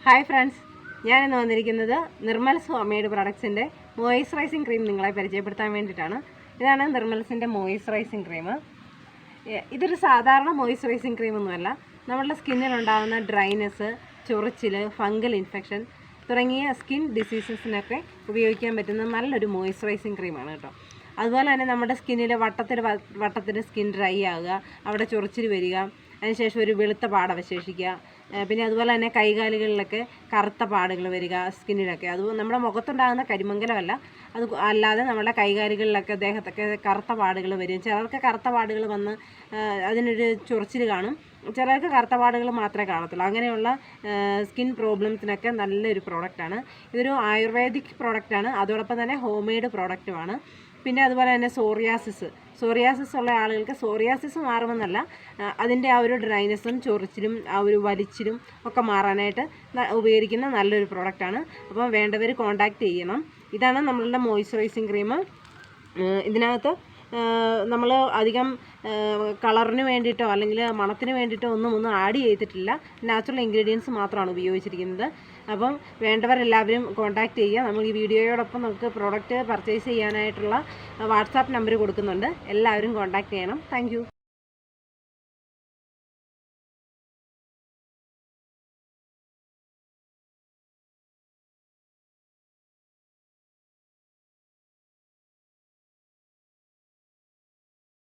Hi friends, ഞാനിന്ന് വന്നിരിക്കുന്നത് നിർമ്മൽസ് homemade പ്രൊഡക്ട്സിൻ്റെ moisturising cream നിങ്ങളെ പരിചയപ്പെടുത്താൻ വേണ്ടിയിട്ടാണ്. ഇതാണ് നിർമ്മൽസിൻ്റെ മോയ്സ്ചറൈസിങ് ക്രീം. ഇതൊരു സാധാരണ മോയ്സ്ചറൈസിങ് ക്രീമൊന്നുമല്ല. നമ്മളുടെ സ്കിന്നിലുണ്ടാകുന്ന ഡ്രൈനെസ്, ചൊറിച്ചിൽ, ഫംഗൽ ഇൻഫെക്ഷൻ തുടങ്ങിയ സ്കിൻ ഡിസീസസിനൊക്കെ ഉപയോഗിക്കാൻ പറ്റുന്ന നല്ലൊരു മോയ്സ്ചറൈസിങ് ക്രീമാണ് കേട്ടോ. അതുപോലെ തന്നെ നമ്മുടെ സ്കിന്നിൽ വട്ടത്തിന് സ്കിൻ ഡ്രൈ ആകുക, അവിടെ ചൊറിച്ചിൽ വരിക, അതിനുശേഷം ഒരു വെളുത്ത പാട് അവശേഷിക്കുക, പിന്നെ അതുപോലെ തന്നെ കൈകാലുകളിലൊക്കെ കറുത്ത പാടുകൾ വരിക സ്കിന്നിലൊക്കെ. അത് നമ്മുടെ മുഖത്തുണ്ടാകുന്ന കരിമംഗലമല്ല, അത് അല്ലാതെ നമ്മുടെ കൈകാലുകളിലൊക്കെ ദേഹത്തൊക്കെ കറുത്ത പാടുകൾ വരും. ചിലർക്ക് കറുത്ത പാടുകൾ വന്ന് അതിനൊരു ചൊറിച്ചിൽ കാണും, ചിലർക്ക് കറുത്ത പാടുകൾ മാത്രമേ കാണത്തുള്ളൂ. അങ്ങനെയുള്ള സ്കിൻ പ്രോബ്ലംസിനൊക്കെ നല്ലൊരു പ്രോഡക്റ്റാണ്. ഇതൊരു ആയുർവേദിക് പ്രോഡക്റ്റാണ്, അതോടൊപ്പം തന്നെ ഹോം മെയ്ഡ് പ്രോഡക്റ്റുമാണ്. പിന്നെ അതുപോലെ തന്നെ സോറിയാസിസ് ഉള്ള ആളുകൾക്ക് സോറിയാസിസ് മാറുമെന്നല്ല, അതിൻ്റെ ആ ഒരു ഡ്രൈനെസ്സും ചൊറിച്ചിലും ആ ഒരു വലിച്ചിലും ഒക്കെ മാറാനായിട്ട് ഉപയോഗിക്കുന്ന നല്ലൊരു പ്രോഡക്റ്റാണ്. അപ്പോൾ വേണ്ടവർ കോൺടാക്റ്റ് ചെയ്യണം. ഇതാണ് നമ്മളുടെ മോയ്സ്ചറൈസിങ് ക്രീം. ഇതിനകത്ത് നമ്മൾ അധികം കളറിന് വേണ്ടിയിട്ടോ അല്ലെങ്കിൽ മണത്തിന് വേണ്ടിയിട്ടോ ഒന്നും ആഡ് ചെയ്തിട്ടില്ല. നാച്ചുറൽ ഇൻഗ്രീഡിയൻസ് മാത്രമാണ് ഉപയോഗിച്ചിരിക്കുന്നത്. അപ്പം വേണ്ടവരെല്ലാവരും കോൺടാക്റ്റ് ചെയ്യുക. നമ്മൾ ഈ വീഡിയോയോടൊപ്പം നമുക്ക് പ്രോഡക്റ്റ് പർച്ചേസ് ചെയ്യാനായിട്ടുള്ള വാട്സാപ്പ് നമ്പർ കൊടുക്കുന്നുണ്ട്. എല്ലാവരും കോൺടാക്റ്റ് ചെയ്യണം. താങ്ക്